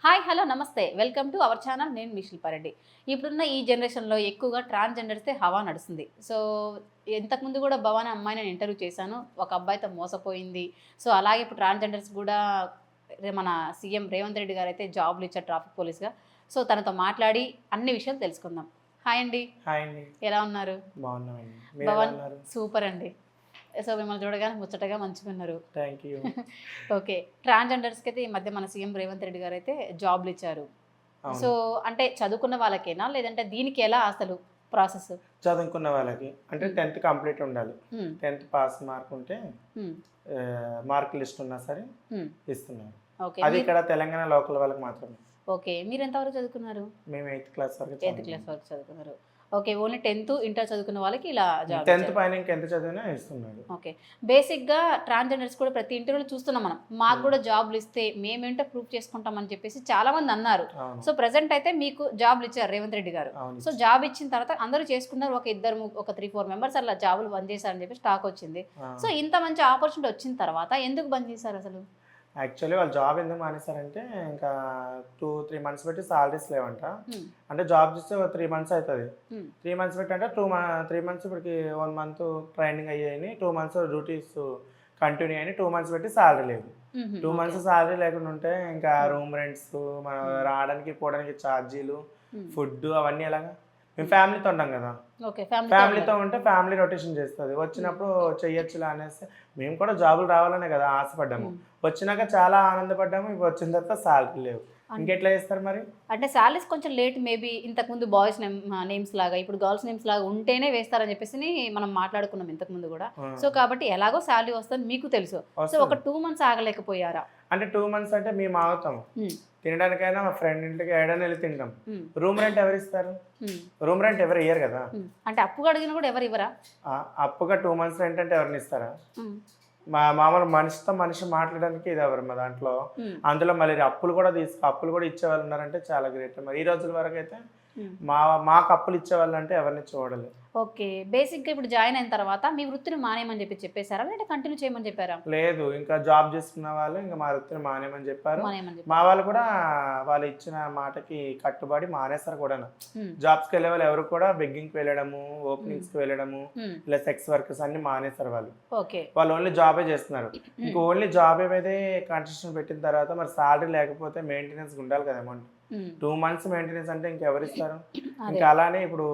Hi hello నమస్తే welcome to our channel. నేను మీ శిల్పారెడ్డి. ఇప్పుడున్న ఈ జనరేషన్లో ఎక్కువగా ట్రాన్స్జెండర్స్తే హవా నడుస్తుంది. సో ఇంతకుముందు కూడా భవానీ అమ్మాయి నేను ఇంటర్వ్యూ చేశాను. ఒక అబ్బాయితో మోసపోయింది. సో అలాగే ఇప్పుడు ట్రాన్స్జెండర్స్ కూడా మన సీఎం రేవంత్ రెడ్డి గారు అయితే జాబ్లు ఇచ్చారు ట్రాఫిక్ పోలీస్గా. సో తనతో మాట్లాడి అన్ని విషయాలు తెలుసుకుందాం. హాయ్ అండి. హాయ్ అండి. ఎలా ఉన్నారు? బాగున్నామండి. భవాన్ సూపర్ అండి. సో మిమ్మల్ని చూడగానే ముచ్చటగా మంచిగా ఉన్నారు. Thank you. ఓకే, ట్రాన్స్జెండర్స్కి అయితే ఈ మధ్య మన సీఎం రేవంత్ రెడ్డి గారు అయితే జాబ్లు ఇచ్చారు. సో అంటే చదువుకున్న వాళ్ళకేనా లేదంటే దీనికి ఎలా అసలు ప్రాసెస్? చదువుకున్న వాళ్ళకి అంటే 10th కంప్లీట్ ఉండాలి. 10th పాస్ మార్క్ ఉంటే మార్క్ లిస్ట్ ఉన్నా సరే ఇస్తున్నారు. అది ఇక్కడ తెలంగాణ లోకల్ వాళ్ళకి మాత్రమే. ఓకే, మీరు ఎంతవరకు చదువుకున్నారు? మేము 8th క్లాస్ వరకు. 8th క్లాస్ వరకు చదువుకున్నారు. ఓకే, ఓన్లీ 10th ఇంటర్ చదువుకున్న వాళ్ళకి ఇలా జాబ్. 10th పైన ఇంకెంత చదివినా ఇస్తున్నారు. ఓకే, బేసిక్గా ట్రాన్స్జెండర్స్ కూడా ప్రతి ఇంటర్వ్యూలో చూస్తున్నాం మనం. మాకు కూడా జాబ్లు ఇస్తే మేమేంటో ప్రూవ్ చేసుకుంటామని చెప్పేసి చాలా మంది అన్నారు. సో ప్రెసెంట్ అయితే మీకు జాబ్లు ఇచ్చారు రేవంత్ రెడ్డి గారు. సో జాబ్ ఇచ్చిన తర్వాత అందరూ చేసుకున్నారు. ఒక 3-4 మెంబర్స్ అలా జాబులు బంద్ చేశారని చెప్పి స్టాక్ వచ్చింది. సో ఇంత మంచి ఆపర్చునిటీ వచ్చిన తర్వాత ఎందుకు బంద్ చేశారు అసలు? యాక్చువల్లీ వాళ్ళు జాబ్ ఎందుకు మానేశారంటే ఇంకా 2-3 మంత్స్ పెట్టి సాలరీస్ లేవంట. అంటే జాబ్ చేస్తే 3 మంత్స్ అవుతుంది. 3 మంత్స్ పెట్టి అంటే 3 మంత్స్ ఇప్పటికి 1 మంత్ ట్రైనింగ్ అయ్యాయని, 2 మంత్స్ డ్యూటీస్ కంటిన్యూ అయ్యి 2 మంత్స్ పెట్టి సాలరీ లేదు. 2 మంత్స్ సాలరీ లేకుండా ఉంటే ఇంకా రూమ్ రెంట్స్, మనం రావడానికి పోవడానికి ఛార్జీలు, ఫుడ్ అవన్నీ ఎలాగా? మేము ఫ్యామిలీతో ఉంటాం కదా. ఫ్యామిలీతో ఉంటే ఫ్యామిలీ రొటేషన్ చేస్తుంది. వచ్చినప్పుడు చెయ్యొచ్చులా అనేసి మేము కూడా జాబులు రావాలనే కదా ఆశపడ్డాము. వచ్చినాక చాలా ఆనందపడ్డాము. ఇప్పుడు వచ్చిన తర్వాత సాలరీ లేవు. ఇంకెట్లా చేస్తారు మరి? అంటే సాలరీస్ కొంచెం లేట్, మేబీ ఇంతకుముందు బాయ్స్ నేమ్స్ లాగా ఇప్పుడు గర్ల్స్ నేమ్స్ లాగా ఉంటేనే వేస్తారని చెప్పేసి మనం మాట్లాడుకున్నాం ఇంతకుముందు కూడా. సో కాబట్టి ఎలాగో సాలరీ వస్తుంది మీకు తెలుసు. సో ఒక 2 మంత్స్ ఆగలేకపోయారా? అంటే 2 మంత్స్ అంటే మేము ఆగుతాము. తినడానికైనా మా ఫ్రెండ్ ఇంటికి ఏడైనా వెళ్ళి తింటాం. రూమ్ రెంట్ ఎవరు ఇస్తారు? రూమ్ రెంట్ ఎవరు ఇయ్యరు కదా. అంటే అప్పు అడిగిన కూడా ఎవరు ఇవ్వరా? అప్పుగా 2 మంత్స్ రెంట్ అంటే ఎవరిని ఇస్తారా? మామూలు మనిషితో మనిషి మాట్లాడడానికి ఇది ఎవరు మా దాంట్లో. అందులో మళ్ళీ అప్పులు కూడా ఇచ్చే వాళ్ళు ఉన్నారంటే చాలా గ్రేట్. మరి ఈ రోజుల వరకు అయితే మాకు అప్పులు ఇచ్చే వాళ్ళు అంటే ఎవరిని చూడలేదు. ఓకే, బేసిక్గా ఇప్పుడు జాయిన్ అయిన తర్వాత మీ వృత్తిని మానేయమని చెప్పేసారా లేదంటే కంటిన్యూ చేయమని చెప్పారా? లేదు, ఇంకా జాబ్ చేసుకున్న వాళ్ళు ఇంకా మా వృత్తిని మానేయమని చెప్పారు. మా వాళ్ళు కూడా వాళ్ళు ఇచ్చిన మాటకి కట్టుబడి మానేస్తారు కూడా. జాబ్స్కి వెళ్ళే వాళ్ళు ఎవరు కూడా బెగ్గింగ్కి వెళ్ళడము, ఓపెనింగ్స్కి వెళ్ళడము, ఇలా సెక్స్ వర్కర్స్ అన్ని మానేస్తారు వాళ్ళు. వాళ్ళు ఓన్లీ జాబే చేస్తున్నారు. ఇంకా ఓన్లీ జాబ్ ఏమైతే కన్స్ట్రక్షన్ పెట్టిన తర్వాత మరి సాలరీ లేకపోతే మెయింటెనెన్స్ ఉండాలి కదా అమౌంట్. 2 మంత్స్ మెయింటెనెన్స్ అంటే ఇంకెవరు ఇస్తారు? ఇంకా అలానే ఇప్పుడు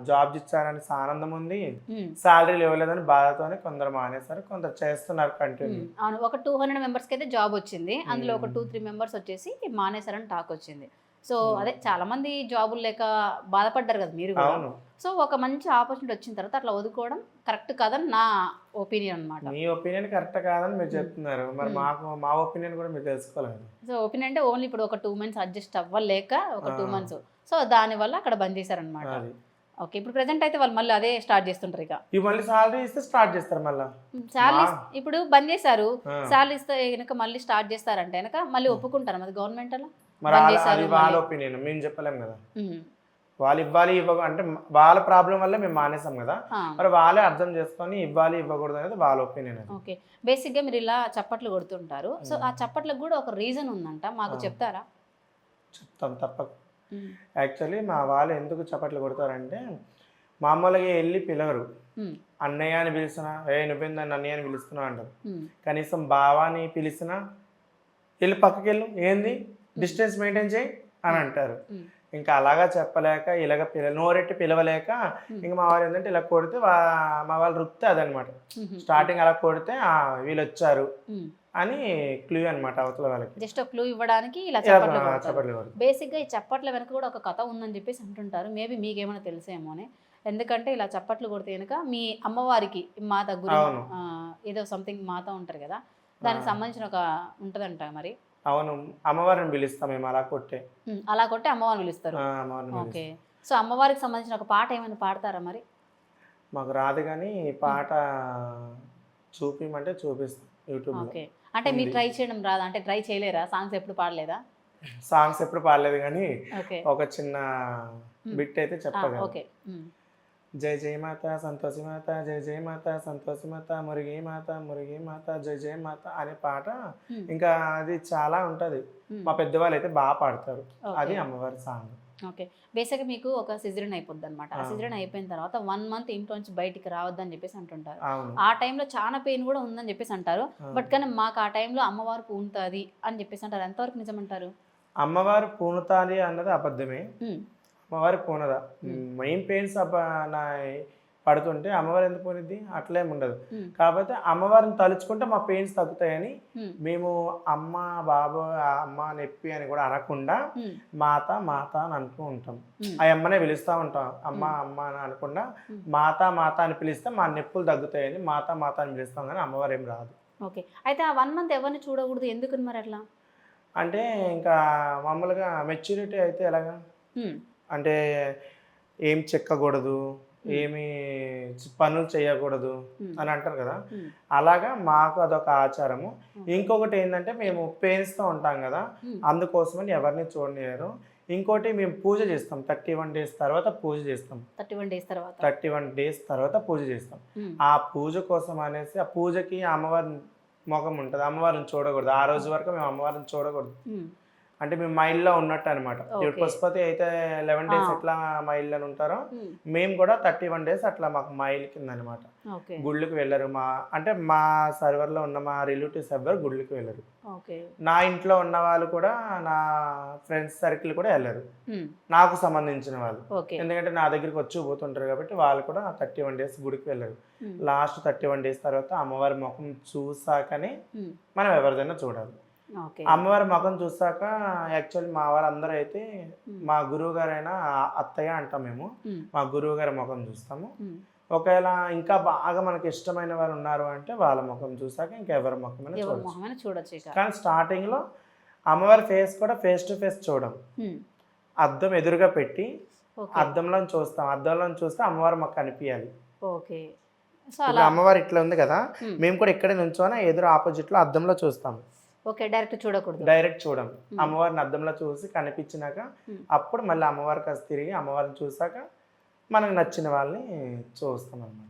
జాబ్ ఇచ్చారని ఆనందం ఉంది, సాలరీ ఇవ్వలేదని బాధతోనే కొందరు మానేస్తారు, కొందరు చేస్తున్నారు కంటిన్యూ. అవును, ఒక 200 మెంబర్స్కి అయితే జాబ్ వచ్చింది. అందులో ఒక 2-3 మెంబర్స్ వచ్చేసి మానేశారని టాక్ వచ్చింది. సో అదే చాలా మంది జాబులు లేక బాధపడ్డారు కదా మీరు కూడా. సో ఒక మంచి ఆపర్చునిటీ వచ్చిన తర్వాత అట్లా వదులుకోవడం కరెక్ట్ కాదని నా ఒపీనియన్ అనమాట. మీ ఒపీనియన్ కరెక్ట్ కాదని మీరు చెప్తున్నారు, మరి మా ఒపీనియన్ కూడా మీరు తెలుసుకోలేదు. సో ఒపీనియన్ అంటే ఓన్లీ ఇప్పుడు ఒక 2 మంత్స్ అడ్జస్ట్ అవ్వలేక ఒక 2 మంత్స్, సో దానివల్ల అక్కడ బంద్ చేశారనమాట. ఓకే, ఇప్పుడు ప్రెసెంట్ అయితే వాళ్ళు మళ్ళీ అదే స్టార్ట్ చేస్తుంటారు. ఇక మళ్ళీ సాలరీ ఇస్తే స్టార్ట్ చేస్తారు. మళ్ళీ సాలరీ ఇప్పుడు బంద్ చేశారు, సాలరీ ఇస్తే కనుక మళ్ళీ స్టార్ట్ చేస్తారంటే కనుక మళ్ళీ ఒప్పుకుంటారు మరి గవర్నమెంట్ అలా? వాళ్ళ ఒపీనియన్ మేము చెప్పలేము కదా. వాళ్ళు ఇవ్వాలి అంటే వాళ్ళ ప్రాబ్లం వల్ల మేము మానేసాం కదా. మరి వాళ్ళే అర్థం చేసుకొని ఇవ్వాలి ఇవ్వకూడదు అనేది వాళ్ళ ఒపీనియన్. ఓకే, బేసిక్గా మీరు ఇలా చప్పట్లు కొడుతుంటారు. సో ఆ చప్పట్లకు కూడా ఒక రీజన్ ఉందంట, మాకు చెప్తారా? చెప్తాం తప్పక. యాక్చువల్లీ మా వాళ్ళు ఎందుకు చప్పట్లు కొడతారంటే మామూలుగా వెళ్ళి పిలవరు. అన్నయ్య అని పిలిచినా నువ్వేందని అన్నయ్య అని పిలుస్తున్నావు అంటారు. కనీసం బావాని పిలిచినా వెళ్ళి పక్కకి వెళ్ళు, ఏంది డిస్టెన్స్ మెయింటైన్ చేయి అని అంటారు. ఇంకా అలాగా చెప్పలేక ఇలాగ నోరెట్టి పిలవలేక ఇంకా మా వాళ్ళు ఏంటంటే ఇలా కొడితే మా వాళ్ళు రుక్తే అదనమాట. స్టార్టింగ్ అలా కొడితే వీళ్ళు వచ్చారు అని క్లూ అనమాట అవతల వాళ్ళకి. జస్ట్ క్లూ ఇవ్వడానికి ఇలా చప్పట్లు. బేసిక్గా ఈ చప్పట్ల వెనక కూడా ఒక కథ ఉందని చెప్పేసి అంటుంటారు. మేబీ మీకేమైనా తెలిసేమో అని. ఎందుకంటే ఇలా చప్పట్లు కొడితే కనుక మీ అమ్మవారికి మాత గురు ఏదో సంథింగ్ మాత ఉంటారు కదా, దానికి సంబంధించిన ఒక ఉంటుందంట మరి. అవును, అమ్మవారిని పిలుస్తాం మేము అలా కొట్టే అమ్మవారిని పిలుస్తారు. ఓకే, సో అమ్మవారికి సంబంధించిన ఒక పాట ఏమైనా పాడతారా మరి? మాకు రాదు కానీ పాట చూపిమంటే చూపిస్తాం యూట్యూబ్. ఓకే, అంటే మీరు ట్రై చేయడం రాదా? అంటే ట్రై చేయలేరా? సాంగ్స్ ఎప్పుడు పాడలేదా? సాంగ్స్ ఎప్పుడు పాడలేదు కానీ ఒక చిన్న బిట్ అయితే చెప్పగలను. ఓకే, జై జై మాత సంతోషి మాత, జై జై మాత సంతోషి మాత, మురిగి మాత మురిగి మాత, జై జై మాత అనే పాట ఇంకా అది చాలా ఉంటుంది. మా పెద్దవాళ్ళు అయితే బాగా పాడతారు. అది అమ్మవారి సాంగ్. ఓకే. బేసిక్గా మీకు ఒక సిజరన్ అయిపోద్ది అనమాట. ఆ సిజరన్ అయిపోయిన తర్వాత 1 మంత్ ఇంట్లో నుంచి బయటికి రావద్దని చెప్పేసి అంటుంటారు. అవును. ఆ టైంలో చాలా పెయిన్ కూడా ఉందని చెప్పేసి అంటారు. బట్ కానీ మాకు ఆ టైంలో అమ్మవారు పూనుతుంది అని చెప్పేసి అంటారు. ఎంతవరకు నిజమంటారు? అమ్మవారు పూనుతాలి అన్నది అబద్ధమే. అమ్మవారి పూనదా. మెయిన్ పెయిన్స్ నా పడుతుంటే అమ్మవారు ఎందుకు పోనిద్ది? అట్లేం ఉండదు. కాకపోతే అమ్మవారిని తలుచుకుంటే మా పెయిన్స్ తగ్గుతాయని మేము అమ్మ బాబు అమ్మ నొప్పి అని కూడా అనకుండా మాత మాత అని అంటూ ఉంటాం. ఆ అమ్మనే పిలుస్తూ ఉంటాం. అమ్మ అమ్మ అని అనకుండా మాత మాత అని పిలిస్తే మా నొప్పులు తగ్గుతాయని మాత మాత అని పిలుస్తాం, కానీ అమ్మవారు ఏం రాదు. ఓకే. అయితే ఆ 1 మంత్ ఎవరిని చూడకూడదు ఎందుకు మరి అట్లా? అంటే ఇంకా మామూలుగా మెచ్యూరిటీ అయితే ఎలాగా అంటే ఏం చెక్కకూడదు, ఏమి పనులు చేయకూడదు అని అంటారు కదా, అలాగా మాకు అదొక ఆచారము. ఇంకొకటి ఏంటంటే మేము పెయిన్స్తో ఉంటాం కదా, అందుకోసమని ఎవరిని చూడనియరు. ఇంకోటి మేము పూజ చేస్తాం. 31 డేస్ తర్వాత పూజ చేస్తాం. 31 డేస్ తర్వాత పూజ చేస్తాం. ఆ పూజ కోసం అనేసి ఆ పూజకి అమ్మవారి ముఖం ఉంటుంది. అమ్మవారిని చూడకూడదు. ఆ రోజు వరకు మేము అమ్మవారిని చూడకూడదు. అంటే మేము మా ఇల్లు ఉన్నట్టు అనమాట. ఇప్పుడు పశుపతి అయితే 11 డేస్ ఎట్లా మా ఇల్లు అని ఉంటారో, మేము కూడా 31 డేస్ అట్లా మాకు మా ఇల్లు కింద అనమాట. గుళ్ళకి వెళ్ళరు. అంటే మా సర్వర్లో ఉన్న మా రిలేటివ్స్ ఎవ్వరు గుళ్ళకి వెళ్ళరు. నా ఇంట్లో ఉన్న వాళ్ళు కూడా, నా ఫ్రెండ్స్ సర్కిల్ కూడా వెళ్ళరు, నాకు సంబంధించిన వాళ్ళు. ఎందుకంటే నా దగ్గరికి వచ్చి పోతుంటారు కాబట్టి వాళ్ళు కూడా 31 డేస్ గుడికి వెళ్ళరు. లాస్ట్ 31 డేస్ తర్వాత అమ్మవారి ముఖం చూసాకనే మనం ఎవరిదైనా చూడాలి. అమ్మవారి ముఖం చూసాక యాక్చువల్లీ మా వాళ్ళందరూ అయితే మా గురువు గారైనా అత్తయ్య అంటాం మేము. మా గురువు గారి ముఖం చూస్తాము. ఒకవేళ ఇంకా బాగా మనకి ఇష్టమైన వారు ఉన్నారు అంటే వాళ్ళ ముఖం చూసాక ఇంకెవరి ముఖమైనా చూడొచ్చు. కానీ స్టార్టింగ్లో అమ్మవారి ఫేస్ కూడా ఫేస్ టు ఫేస్ చూడం. అద్దం ఎదురుగా పెట్టి అద్దంలో చూస్తాం. అద్దంలో చూస్తే అమ్మవారు మాకు కనిపించాలి. అమ్మవారు ఇట్లా ఉంది కదా, మేము కూడా ఇక్కడే నుంచోనా ఎదురు ఆపోజిట్లో అద్దంలో చూస్తాం. డైరెక్ట్ చూడం. అమ్మవారిని అద్దంలో చూసి కనిపించినాక అప్పుడు మళ్ళీ అమ్మవారి కాస్త తిరిగి అమ్మవారిని చూసాక మనకు నచ్చిన వాళ్ళని చూస్తాం అన్నమాట.